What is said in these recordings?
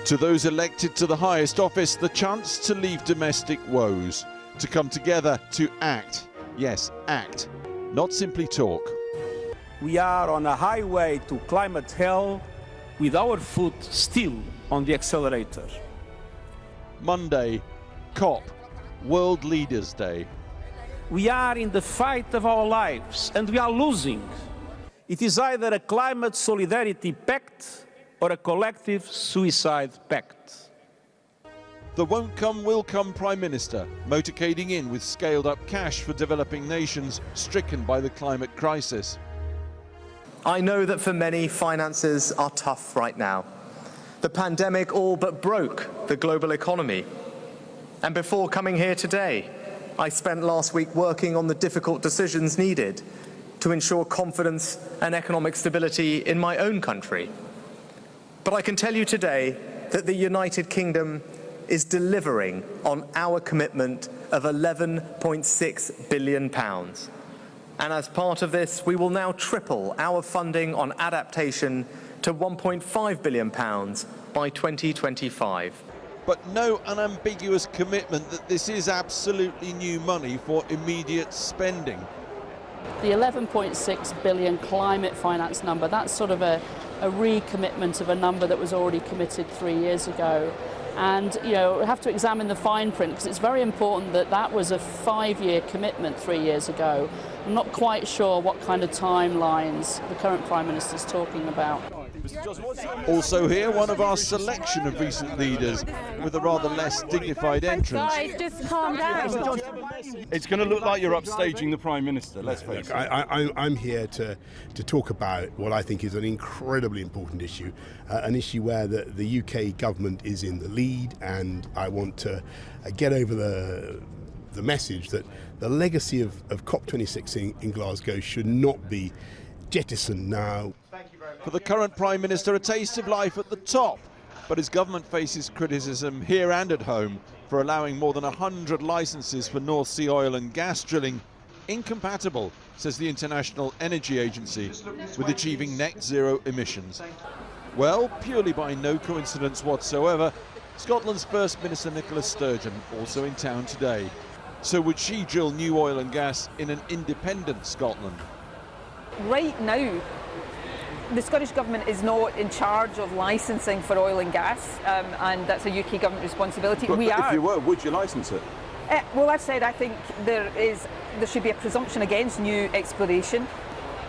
To those elected to the highest office, the chance to leave domestic woes, to come together to act. Yes, act, not simply talk. We are on a highway to climate hell with our foot still on the accelerator. Monday, COP, World Leaders' Day. We are in the fight of our lives and we are losing. It is either a climate solidarity pact or a collective suicide pact. The won't come, will come Prime Minister, motorcading in with scaled-up cash for developing nations stricken by the climate crisis. I know that for many, finances are tough right now. The pandemic all but broke the global economy. And before coming here today, I spent last week working on the difficult decisions needed to ensure confidence and economic stability in my own country. But I can tell you today that the United Kingdom is delivering on our commitment of £11.6 billion. And as part of this, we will now triple our funding on adaptation to £1.5 billion by 2025. But no unambiguous commitment that this is absolutely new money for immediate spending. The 11.6 billion climate finance number, that's sort of a recommitment of a number that was already committed 3 years ago. And, you know, we have to examine the fine print because it's very important that that was a 5-year commitment 3 years ago. I'm not quite sure what kind of timelines the current Prime Minister is talking about. Also here, one of our selection of recent leaders with a rather less dignified entrance. Guys, just calm down. It's going to look like you're upstaging the Prime Minister, let's face it. I'm here to talk about what I think is an incredibly important issue, an issue where the UK government is in the lead, and I want to get over the message that the legacy of COP26 in Glasgow should not be jettisoned now. For the current Prime Minister, a taste of life at the top, but his government faces criticism here and at home for allowing more than 100 licences for North Sea oil and gas drilling, incompatible, says the International Energy Agency, with achieving net zero emissions. Well, purely by no coincidence whatsoever, Scotland's First Minister Nicola Sturgeon also in town today. So would she drill new oil and gas in an independent Scotland? Right now, the Scottish Government is not in charge of licensing for oil and gas, and that's a UK government responsibility. But if you were, would you license it? Well, I've said I think there should be a presumption against new exploration.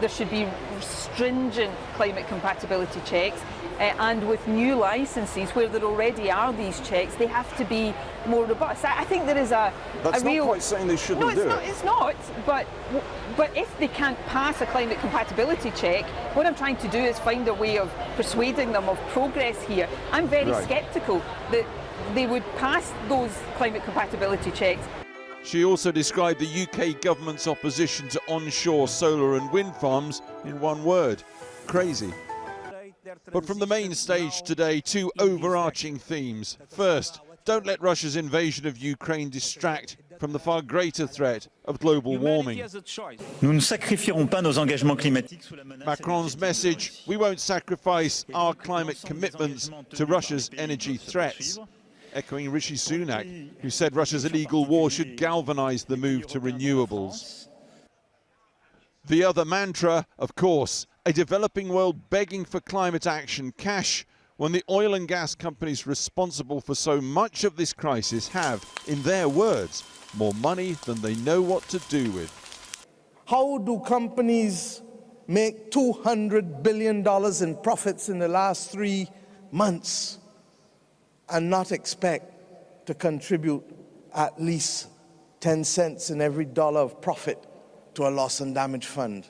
There should be stringent climate compatibility checks, and with new licences where there already are these checks, they have to be more robust. I think there is That's not quite saying they shouldn't do it. No, it's not. But if they can't pass a climate compatibility check, what I'm trying to do is find a way of persuading them of progress here. I'm very sceptical that they would pass those climate compatibility checks. She also described the UK government's opposition to onshore solar and wind farms in one word: crazy. But from the main stage today, two overarching themes. First, don't let Russia's invasion of Ukraine distract from the far greater threat of global warming. Macron's message: we won't sacrifice our climate commitments to Russia's energy threats. Echoing Rishi Sunak, who said Russia's illegal war should galvanise the move to renewables. The other mantra, of course, a developing world begging for climate action cash when the oil and gas companies responsible for so much of this crisis have, in their words, more money than they know what to do with. How do companies make $200 billion in profits in the last 3 months and not expect to contribute at least 10 cents in every dollar of profit to a loss and damage fund?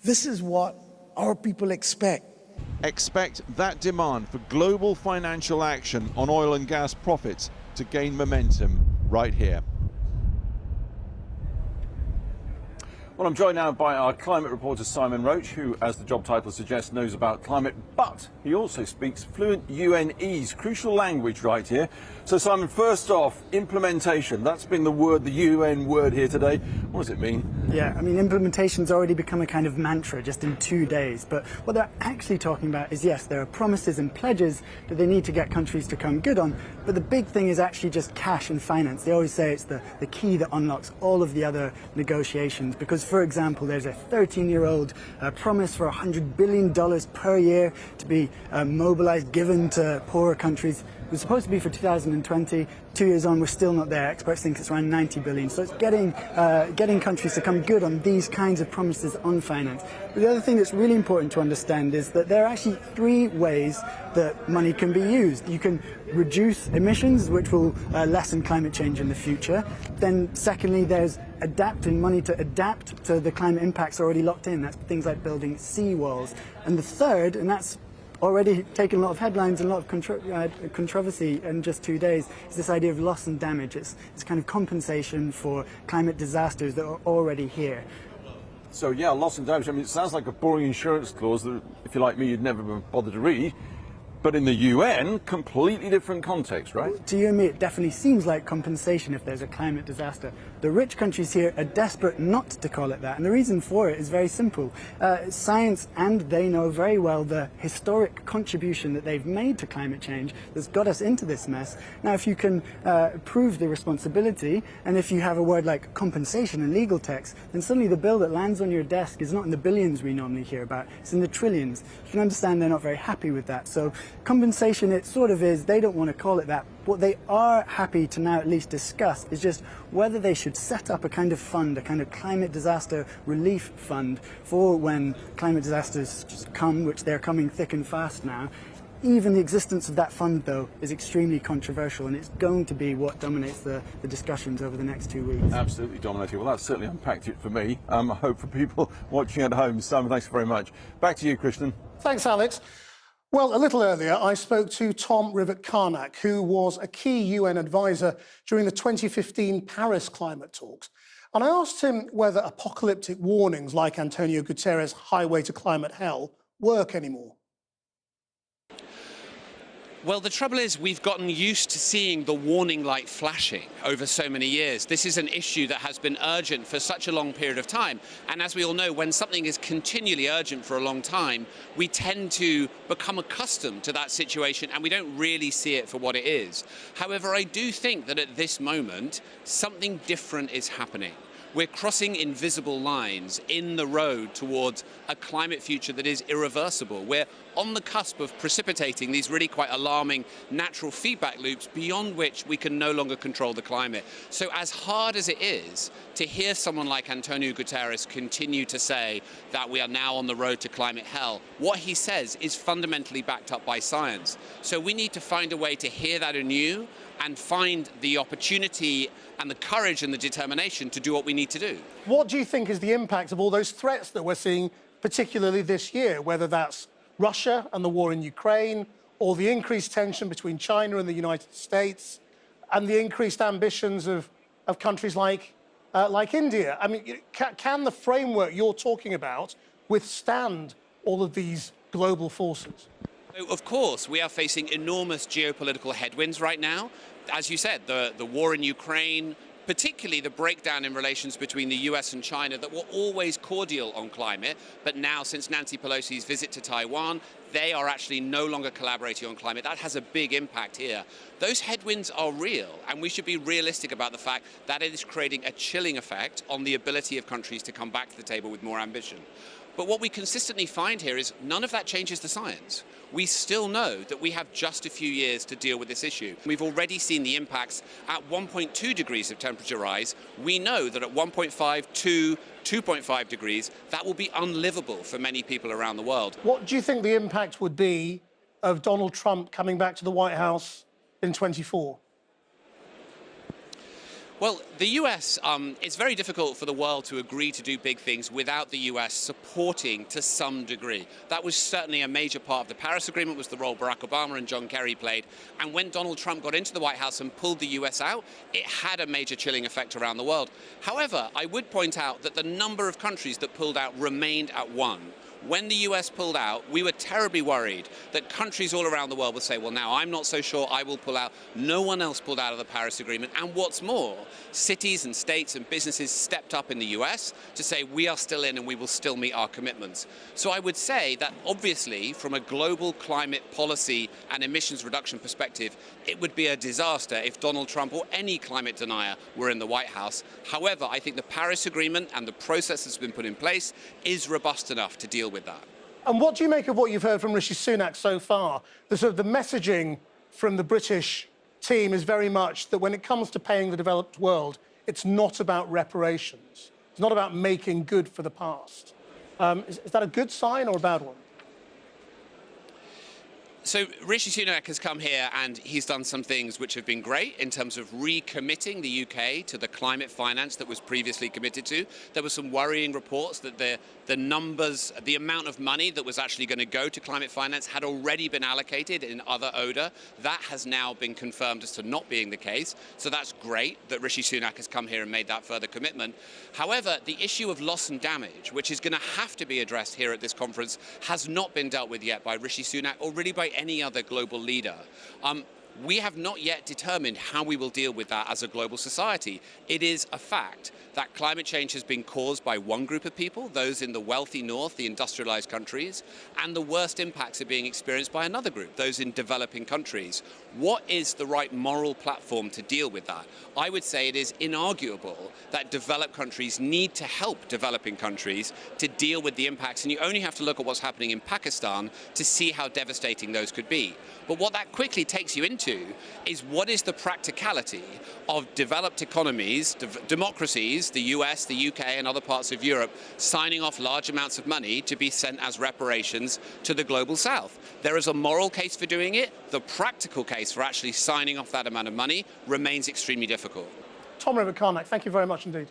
This is what our people expect. Expect that demand for global financial action on oil and gas profits to gain momentum right here. Well, I'm joined now by our climate reporter Simon Roach, who, as the job title suggests, knows about climate, but but he also speaks fluent UNE's crucial language right here. So Simon, first off, implementation. That's been the word, the UN word here today. What does it mean? Yeah, I mean, implementation's already become a kind of mantra just in 2 days. But what they're actually talking about is, yes, there are promises and pledges that they need to get countries to come good on. But the big thing is actually just cash and finance. They always say it's the key that unlocks all of the other negotiations. Because, for example, there's a 13-year-old promise for $100 billion per year to be mobilized, given to poorer countries. It was supposed to be for 2020. 2 years on, we're still not there. Experts think it's around 90 billion. So it's getting countries to come good on these kinds of promises on finance. But the other thing that's really important to understand is that there are actually 3 ways that money can be used. You can reduce emissions, which will lessen climate change in the future. Then secondly, there's adapting money to adapt to the climate impacts already locked in. That's things like building seawalls. And the third, and that's already taken a lot of headlines and a lot of controversy in just 2 days, is this idea of loss and damage. It's kind of compensation for climate disasters that are already here. So yeah, loss and damage. I mean, it sounds like a boring insurance clause that, if you're like me, you'd never bother to read. But in the UN, completely different context, right? To you and me, it definitely seems like compensation if there's a climate disaster. The rich countries here are desperate not to call it that, and the reason for it is very simple. Science, and they know very well the historic contribution that they've made to climate change that's got us into this mess. Now, if you can prove the responsibility, and if you have a word like compensation in legal text, then suddenly the bill that lands on your desk is not in the billions we normally hear about, it's in the trillions. You can understand they're not very happy with that. So compensation, it sort of is, they don't want to call it that. What they are happy to now at least discuss is just whether they should set up a kind of fund, a kind of climate disaster relief fund for when climate disasters just come, which they're coming thick and fast now. Even the existence of that fund, though, is extremely controversial, and it's going to be what dominates the discussions over the next 2 weeks. Absolutely dominating. Well, that's certainly unpacked it for me. I hope for people watching at home. Simon, thanks very much. Back to you, Christian. Thanks, Alex. Well, a little earlier, I spoke to Tom Rivett-Carnac, who was a key UN advisor during the 2015 Paris climate talks. And I asked him whether apocalyptic warnings like Antonio Guterres' highway to climate hell work anymore. Well, the trouble is we've gotten used to seeing the warning light flashing over so many years. This is an issue that has been urgent for such a long period of time. And as we all know, when something is continually urgent for a long time, we tend to become accustomed to that situation and we don't really see it for what it is. However, I do think that at this moment, something different is happening. We're crossing invisible lines in the road towards a climate future that is irreversible. We're on the cusp of precipitating these really quite alarming natural feedback loops beyond which we can no longer control the climate. So as hard as it is to hear someone like Antonio Guterres continue to say that we are now on the road to climate hell, what he says is fundamentally backed up by science. So we need to find a way to hear that anew and find the opportunity and the courage and the determination to do what we need to do. What do you think is the impact of all those threats that we're seeing, particularly this year, whether that's Russia and the war in Ukraine, or the increased tension between China and the United States, and the increased ambitions of countries like India? I mean, can the framework you're talking about withstand all of these global forces? So, of course, we are facing enormous geopolitical headwinds right now. As you said, the war in Ukraine, particularly the breakdown in relations between the US and China that were always cordial on climate, but now since Nancy Pelosi's visit to Taiwan, they are actually no longer collaborating on climate. That has a big impact here. Those headwinds are real, and we should be realistic about the fact that it is creating a chilling effect on the ability of countries to come back to the table with more ambition. But what we consistently find here is none of that changes the science. We still know that we have just a few years to deal with this issue. We've already seen the impacts at 1.2 degrees of temperature rise. We know that at 1.5 to 2.5 degrees, that will be unlivable for many people around the world. What do you think the impact would be of Donald Trump coming back to the White House in 24? Well, the US, it's very difficult for the world to agree to do big things without the US supporting to some degree. That was certainly a major part of the Paris Agreement, was the role Barack Obama and John Kerry played. And when Donald Trump got into the White House and pulled the US out, it had a major chilling effect around the world. However, I would point out that the number of countries that pulled out remained at 1. When the US pulled out, we were terribly worried that countries all around the world would say, well, now I'm not so sure, I will pull out. No one else pulled out of the Paris Agreement. And what's more, cities and states and businesses stepped up in the US to say we are still in and we will still meet our commitments. So I would say that obviously from a global climate policy and emissions reduction perspective, it would be a disaster if Donald Trump or any climate denier were in the White House. However, I think the Paris Agreement and the process that's been put in place is robust enough to deal with that. And what do you make of what you've heard from Rishi Sunak so far? The messaging from the British team is very much that when it comes to paying the developed world, it's not about reparations. It's not about making good for the past. Is that a good sign or a bad one? So Rishi Sunak has come here and he's done some things which have been great in terms of recommitting the UK to the climate finance that was previously committed to. There were some worrying reports that the numbers, the amount of money that was actually going to go to climate finance had already been allocated in other ODA. That has now been confirmed as to not being the case. So that's great that Rishi Sunak has come here and made that further commitment. However, the issue of loss and damage, which is going to have to be addressed here at this conference, has not been dealt with yet by Rishi Sunak or really by any other global leader. We have not yet determined how we will deal with that as a global society. It is a fact that climate change has been caused by one group of people, those in the wealthy north, the industrialized countries, and the worst impacts are being experienced by another group, those in developing countries. What is the right moral platform to deal with that? I would say it is inarguable that developed countries need to help developing countries to deal with the impacts, and you only have to look at what's happening in Pakistan to see how devastating those could be. But what that quickly takes you into is what is the practicality of developed economies, democracies, the US, the UK and other parts of Europe signing off large amounts of money to be sent as reparations to the global south. There is a moral case for doing it. The practical case for actually signing off that amount of money remains extremely difficult. Tom Rivett-Carnac, thank you very much indeed.